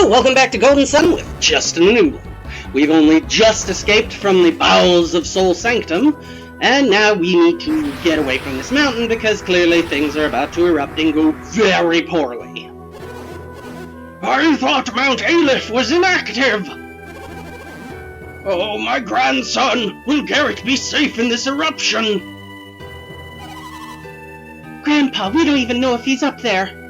Hello, welcome back to Golden Sun with Justin the Noodle. We've only just escaped from the bowels of Soul Sanctum, and now we need to get away from this mountain because clearly things are about to erupt and go very poorly. I thought Mount Aleph was inactive! Oh, my grandson! Will Garrett be safe in this eruption? Grandpa, we don't even know if he's up there.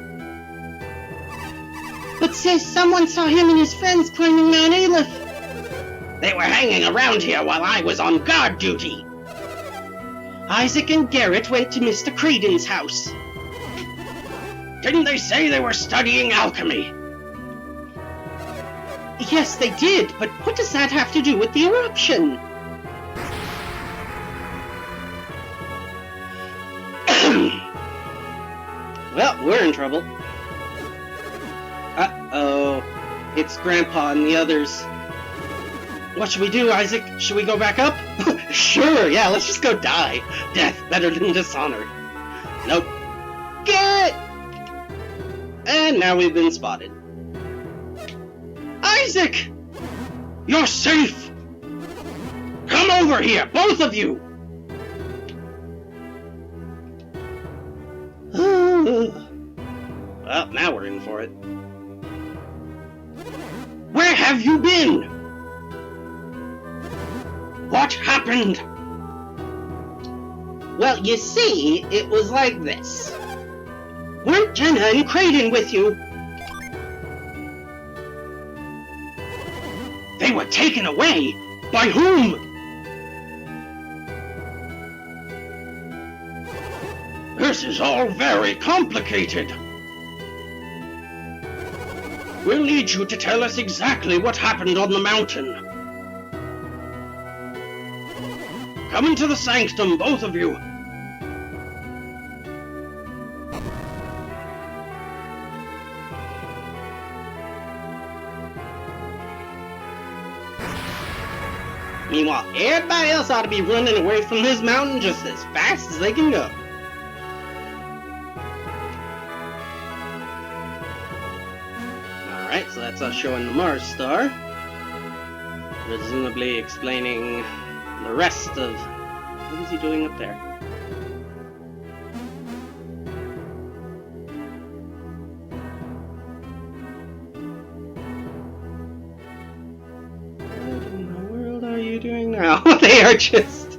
But sis, someone saw him and his friends climbing Mount Aleph. They were hanging around here while I was on guard duty. Isaac and Garrett went to Mr. Creighton's house. Didn't they say they were studying alchemy? Yes, they did, but what does that have to do with the eruption? Well, we're in trouble. Uh-oh. It's Grandpa and the others. What should we do, Isaac? Should we go back up? Sure, yeah, let's just go die. Death better than dishonor. Nope. Garrett! And now we've been spotted. Isaac! You're safe! Come over here, both of you! Well, now we're in for it. Where have you been? What happened? Well, you see, it was like this. Weren't Jenna and Creighton with you? They were taken away? By whom? This is all very complicated. We'll need you to tell us exactly what happened on the mountain. Come into the sanctum, both of you. Meanwhile, everybody else ought to be running away from this mountain just as fast as they can go. Alright, so that's us showing the Mars star. Presumably explaining the rest of... What is he doing up there? What in the world are you doing now? They are just...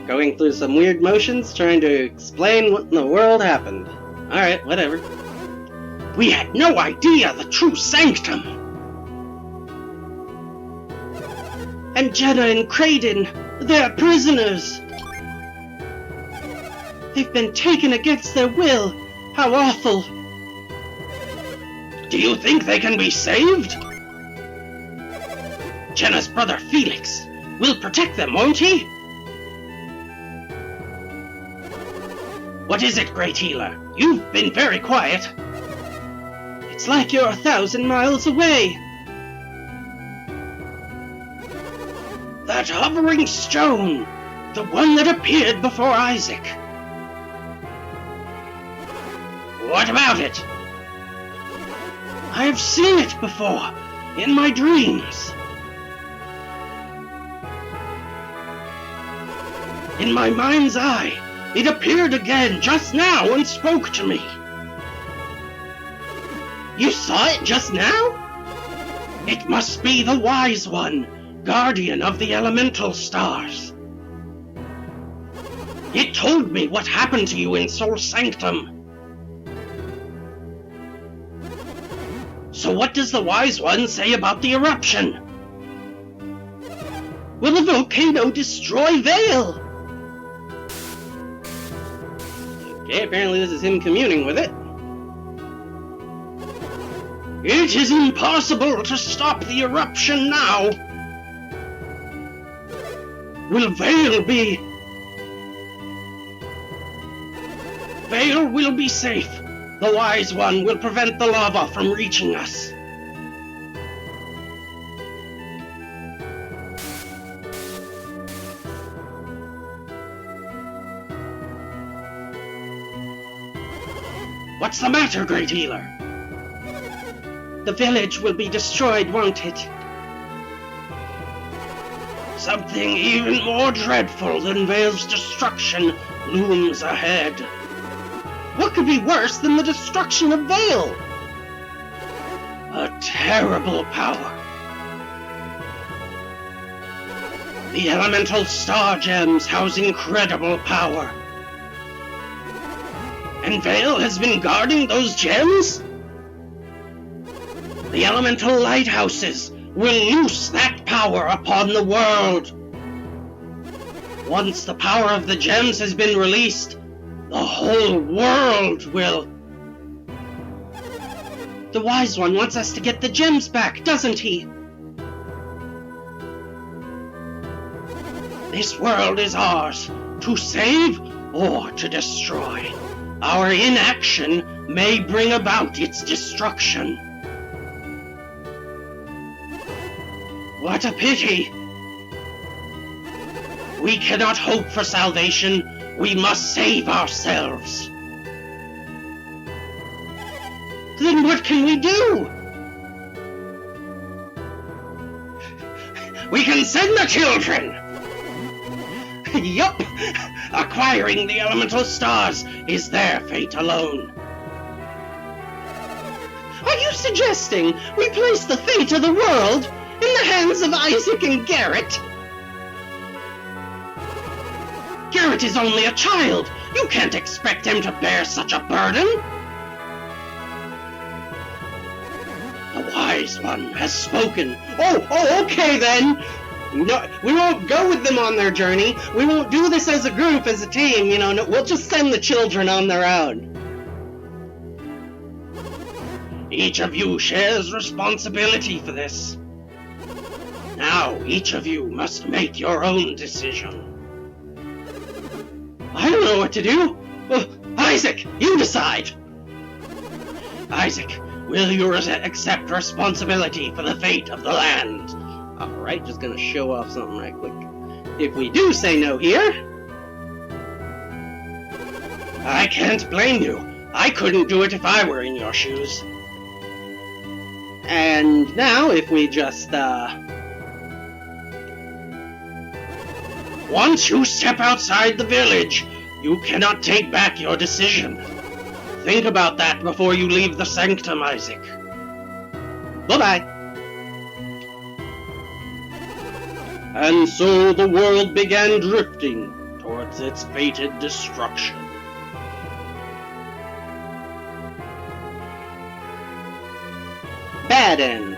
going through some weird motions, trying to explain what in the world happened. Alright, whatever. We had no idea the true sanctum! And Jenna and Creighton, they're prisoners! They've been taken against their will! How awful! Do you think they can be saved? Jenna's brother Felix will protect them, won't he? What is it, Great Healer? You've been very quiet. It's like you're 1,000 miles away. That hovering stone, the one that appeared before Isaac. What about it? I have seen it before, in my dreams. In my mind's eye, it appeared again just now and spoke to me. You saw it just now? It must be the Wise One, guardian of the elemental stars. It told me what happened to you in Soul Sanctum. So what does the Wise One say about the eruption? Will the volcano destroy Vale? Okay, apparently this is him communing with it. It is impossible to stop the eruption now. Will Vale be... Vale will be safe. The Wise One will prevent the lava from reaching us. What's the matter, Great Healer? The village will be destroyed, won't it? Something even more dreadful than Vale's destruction looms ahead. What could be worse than the destruction of Vale? A terrible power. The elemental star gems house incredible power. And Vale has been guarding those gems? The elemental lighthouses will loose that power upon the world. Once the power of the gems has been released, the whole world will... The Wise One wants us to get the gems back, doesn't he? This world is ours, to save or to destroy. Our inaction may bring about its destruction. What a pity! We cannot hope for salvation. We must save ourselves. Then what can we do? We can send the children! Yup! Acquiring the elemental stars is their fate alone. Are you suggesting we place the fate of the world in the hands of Isaac and Garrett? Garrett is only a child. You can't expect him to bear such a burden. The Wise One has spoken. Oh, okay then. No, we won't go with them on their journey. We won't do this as a group, as a team, you know. No, we'll just send the children on their own. Each of you shares responsibility for this. Now, each of you must make your own decision. I don't know what to do. Isaac, you decide. Isaac, will you accept responsibility for the fate of the land? Alright, just gonna show off something right quick. If we do say no here... I can't blame you. I couldn't do it if I were in your shoes. And now, if we just, Once you step outside the village, you cannot take back your decision. Think about that before you leave the sanctum, Isaac. Bye-bye. And so the world began drifting towards its fated destruction. Bad end.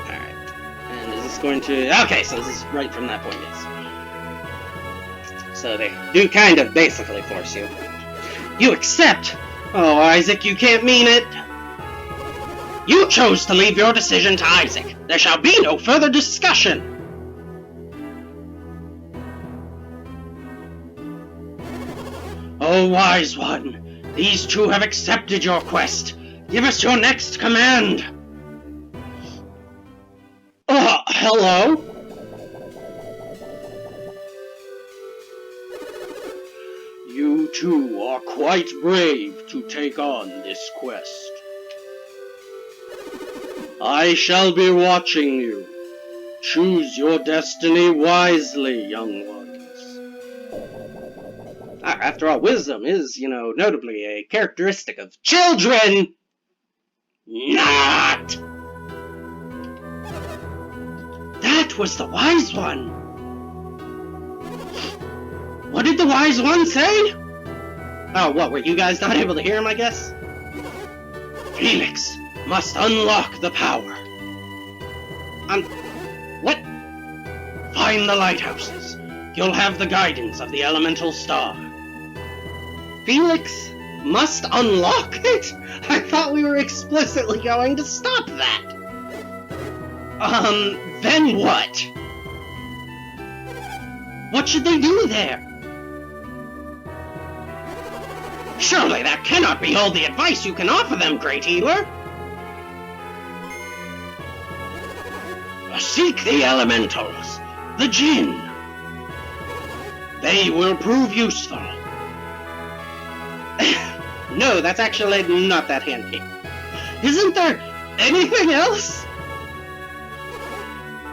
Alright. And is this going to... Okay, so this is right from that point, yes. So they do kind of basically force you. You accept! Oh, Isaac, you can't mean it! You chose to leave your decision to Isaac. There shall be no further discussion. Oh, Wise One, these two have accepted your quest. Give us your next command. Hello? You two are quite brave to take on this quest. I shall be watching you. Choose your destiny wisely, young ones. After all, wisdom is, notably a characteristic of children! Not! That was the Wise One! What did the Wise One say? Oh, what, were you guys not able to hear him, I guess? Felix must unlock the power. What? Find the lighthouses. You'll have the guidance of the elemental star. Felix must unlock it? I thought we were explicitly going to stop that. Then what? What should they do there? Surely that cannot be all the advice you can offer them, Great Healer. Seek the elementals, the Jinn. They will prove useful. No, that's actually not that handy. Isn't there anything else?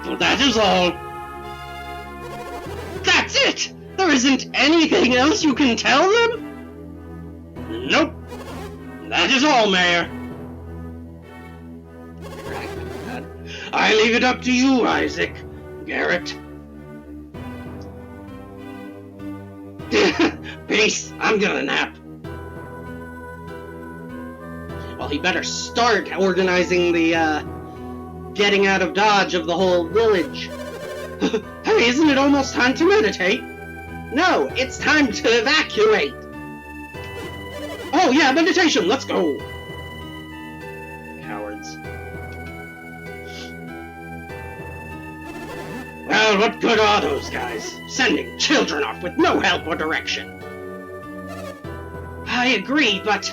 Well, that is all. That's it! There isn't anything else you can tell them? Nope. That is all, Mayor. I leave it up to you, Isaac. Garrett. Peace. I'm gonna nap. Well, he better start organizing the, getting out of Dodge of the whole village. Hey, isn't it almost time to meditate? No, it's time to evacuate. Oh yeah, meditation, let's go. Cowards. Well, what good are those guys? Sending children off with no help or direction. I agree, but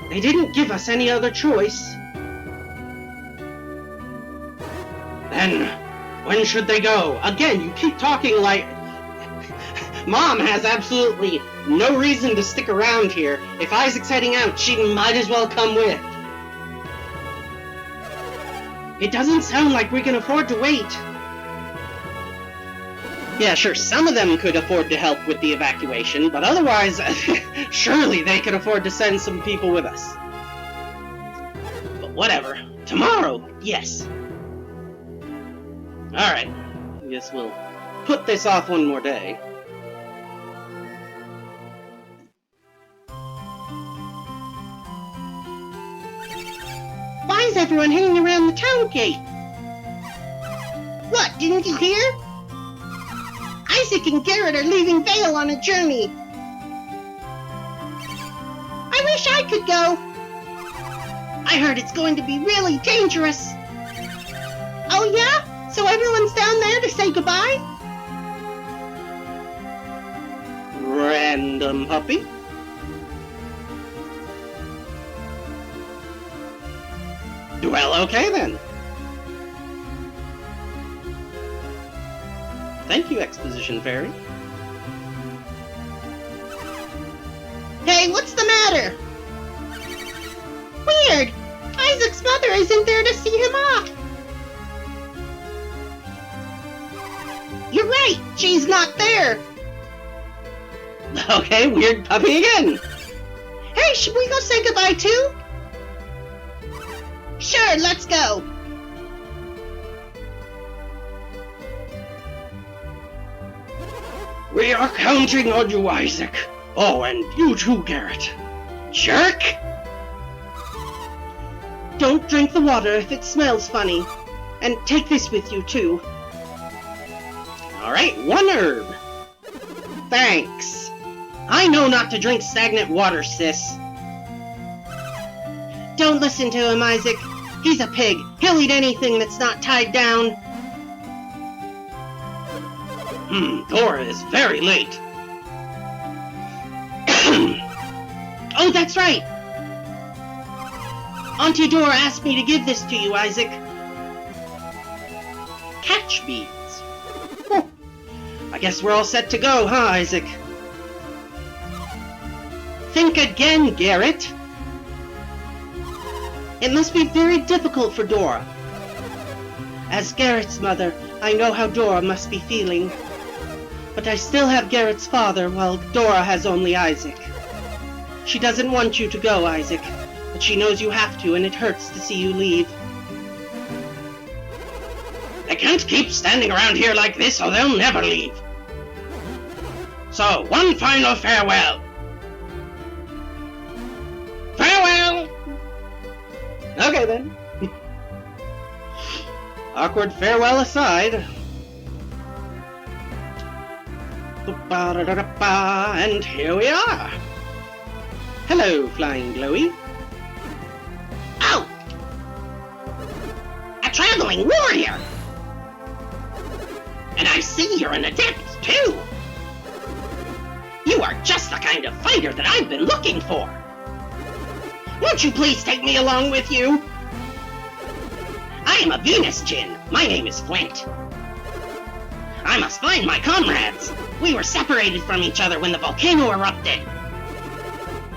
they didn't give us any other choice. Then, when should they go? Again, you keep talking like... Mom has absolutely no reason to stick around here. If Isaac's heading out, she might as well come with. It doesn't sound like we can afford to wait. Yeah, sure, some of them could afford to help with the evacuation, but otherwise, surely they could afford to send some people with us. But whatever. Tomorrow, yes. Alright, I guess we'll put this off one more day. Why is everyone hanging around the town gate? What, didn't you hear? Isaac and Garrett are leaving Vale on a journey. I wish I could go. I heard it's going to be really dangerous. Oh yeah? So everyone's down there to say goodbye? Random puppy. Well, okay then. Thank you, Exposition Fairy. Hey, what's the matter? Weird! Isaac's mother isn't there to see him off. You're right, she's not there. Okay, weird puppy again. Hey, should we go say goodbye too? Sure, let's go. We are counting on you, Isaac. Oh, and you too, Garrett. Jerk! Don't drink the water if it smells funny. And take this with you, too. Alright, 1 herb. Thanks. I know not to drink stagnant water, sis. Don't listen to him, Isaac. He's a pig. He'll eat anything that's not tied down. Dora is very late. Oh, that's right. Auntie Dora asked me to give this to you, Isaac. Catch beads. I guess we're all set to go, huh, Isaac? Think again, Garrett. It must be very difficult for Dora. As Garrett's mother, I know how Dora must be feeling. But I still have Garrett's father, while Dora has only Isaac. She doesn't want you to go, Isaac, but she knows you have to, and it hurts to see you leave. They can't keep standing around here like this, or they'll never leave. So, one final farewell. Farewell! Okay, then. Awkward farewell aside. And here we are. Hello, Flying Glowy. Oh! A traveling warrior! And I see you're an adept, too. You are just the kind of fighter that I've been looking for. Won't you please take me along with you? I am a Venus Djinn. My name is Flint. I must find my comrades. We were separated from each other when the volcano erupted.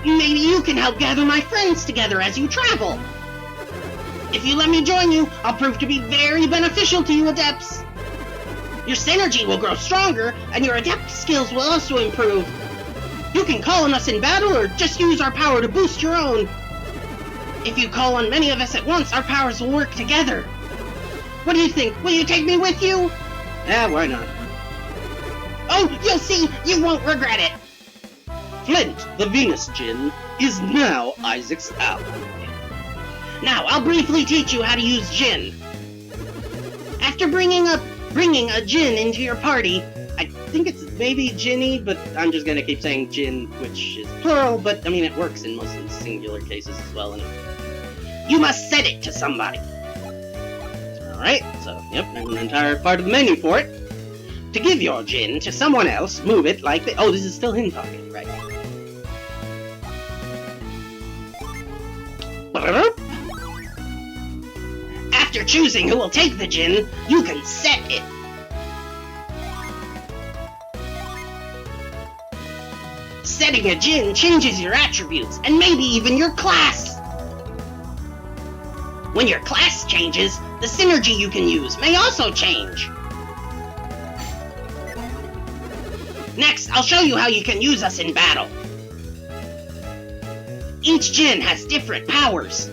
Maybe you can help gather my friends together as you travel. If you let me join you, I'll prove to be very beneficial to you Adepts. Your synergy will grow stronger, and your Adept skills will also improve. You can call on us in battle, or just use our power to boost your own. If you call on many of us at once, our powers will work together. What do you think? Will you take me with you? Yeah, why not? Oh, you'll see! You won't regret it! Flint, the Venus Djinn, is now Isaac's ally. Now, I'll briefly teach you how to use Djinn. After bringing a Djinn into your party, I think it's maybe Djinny, but I'm just gonna keep saying Djinn, which is plural, but I mean it works in most of the singular cases as well anyway. You must set it to somebody. Alright, so, yep, there's an entire part of the menu for it. To give your Djinn to someone else, move it like this. Oh, this is still him talking, right. After choosing who will take the Djinn, you can set it. Setting a Djinn changes your attributes, and maybe even your class. When your class changes, the synergy you can use may also change. Next, I'll show you how you can use us in battle. Each Djinn has different powers.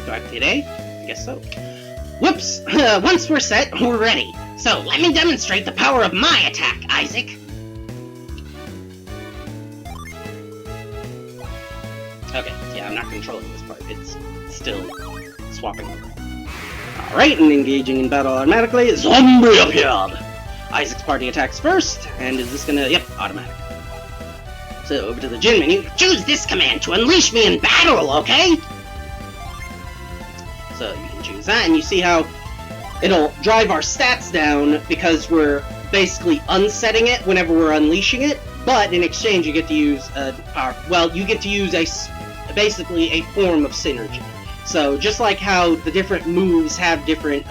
Do I have to hit A? I guess so. Whoops! Once we're set, we're ready. So, let me demonstrate the power of my attack, Isaac. Okay, yeah, I'm not controlling this part. It's still swapping over. Alright, and engaging in battle automatically. Zombie appeared! Isaac's party attacks first, and is this gonna... Yep, automatic. So, over to the Djinn menu. Choose this command to unleash me in battle, okay? So, you can choose that, and you see how it'll drive our stats down because we're basically unsetting it whenever we're unleashing it, but in exchange you get to use you get to use basically a form of synergy. So just like how the different moves have different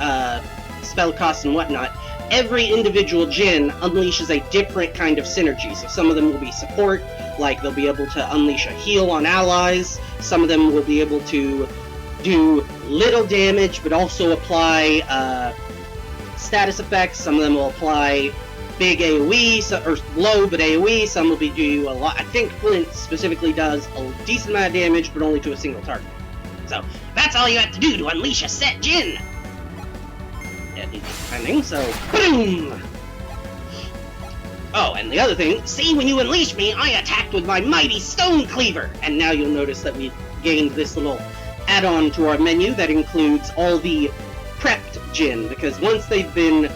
spell costs and whatnot, every individual Djinn unleashes a different kind of synergy. So some of them will be support, like they'll be able to unleash a heal on allies. Some of them will be able to do little damage, but also apply status effects. Some of them will apply big AoE, or low but AoE. Some will be do a lot. I think Flint specifically does a decent amount of damage, but only to a single target. So that's all you have to do to unleash a set Djinn. Yeah, it needs defending. So boom. Oh, and the other thing, see, when you unleash me, I attacked with my mighty stone cleaver, and now you'll notice that we've gained this little add-on to our menu that includes all the prepped Djinn, because once they've been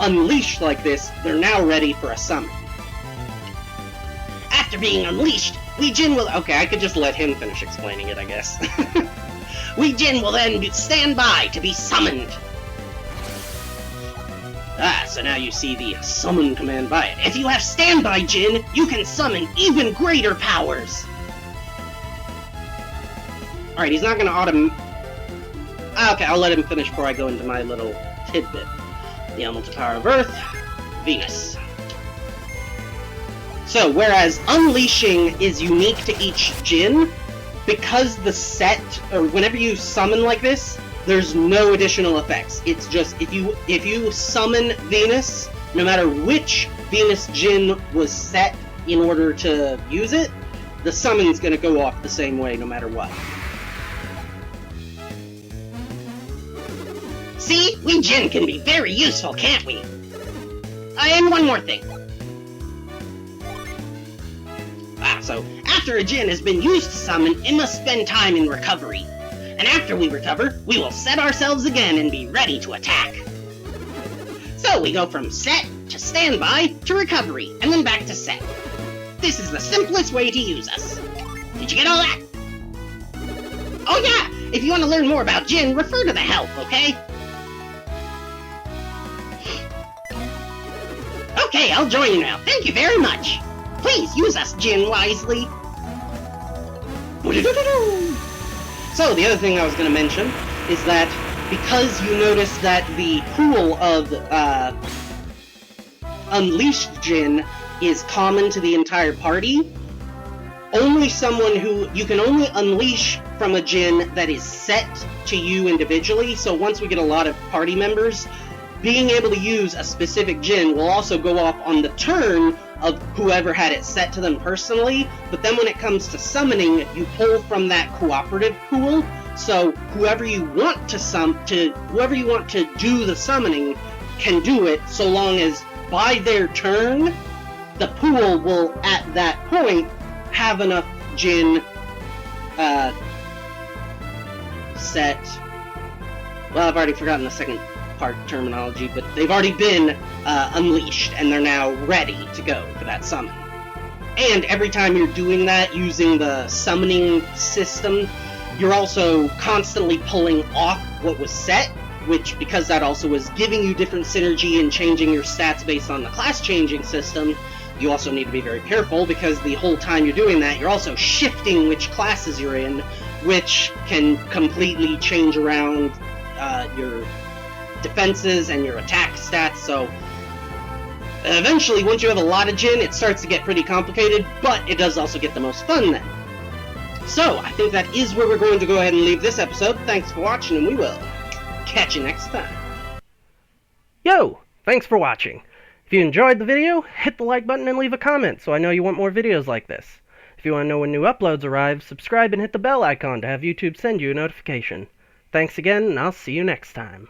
unleashed like this, they're now ready for a summon. After being unleashed, we Djinn will... Okay, I could just let him finish explaining it, I guess. We Djinn will then stand by to be summoned. Ah, so now you see the summon command by it. If you have standby Djinn, you can summon even greater powers. Alright, he's not gonna okay, I'll let him finish before I go into my little tidbit. The elemental power of Earth, Venus. So, whereas unleashing is unique to each Djinn, because the set, or whenever you summon like this, there's no additional effects. It's just, if you summon Venus, no matter which Venus Djinn was set in order to use it, the summon's gonna go off the same way no matter what. See? We Djinn can be very useful, can't we? And one more thing. So, after a Djinn has been used to summon, it must spend time in recovery. And after we recover, we will set ourselves again and be ready to attack. So we go from set to standby to recovery, and then back to set. This is the simplest way to use us. Did you get all that? Oh yeah! If you want to learn more about Djinn, refer to the help, okay? Okay, I'll join you now. Thank you very much. Please use us Djinn wisely. So, the other thing I was going to mention is that because you notice that the pool of Unleashed Djinn is common to the entire party, only someone who you can only unleash from a Djinn that is set to you individually. So once we get a lot of party members, being able to use a specific Djinn will also go off on the turn of whoever had it set to them personally. But then when it comes to summoning, you pull from that cooperative pool. So whoever you want to do the summoning can do it, so long as by their turn, the pool will at that point have enough Djinn set. Well, I've already forgotten the second part terminology, but they've already been unleashed, and they're now ready to go for that summon. And every time you're doing that using the summoning system, you're also constantly pulling off what was set, which, because that also was giving you different synergy and changing your stats based on the class changing system, you also need to be very careful, because the whole time you're doing that, you're also shifting which classes you're in, which can completely change around your defenses and your attack stats. So eventually, once you have a lot of Djinn, it starts to get pretty complicated, but it does also get the most fun then. So I think that is where we're going to go ahead and leave this episode. Thanks for watching, and we will catch you next time. Yo! Thanks for watching. If you enjoyed the video, hit the like button and leave a comment so I know you want more videos like this. If you want to know when new uploads arrive, subscribe and hit the bell icon to have YouTube send you a notification. Thanks again, and I'll see you next time.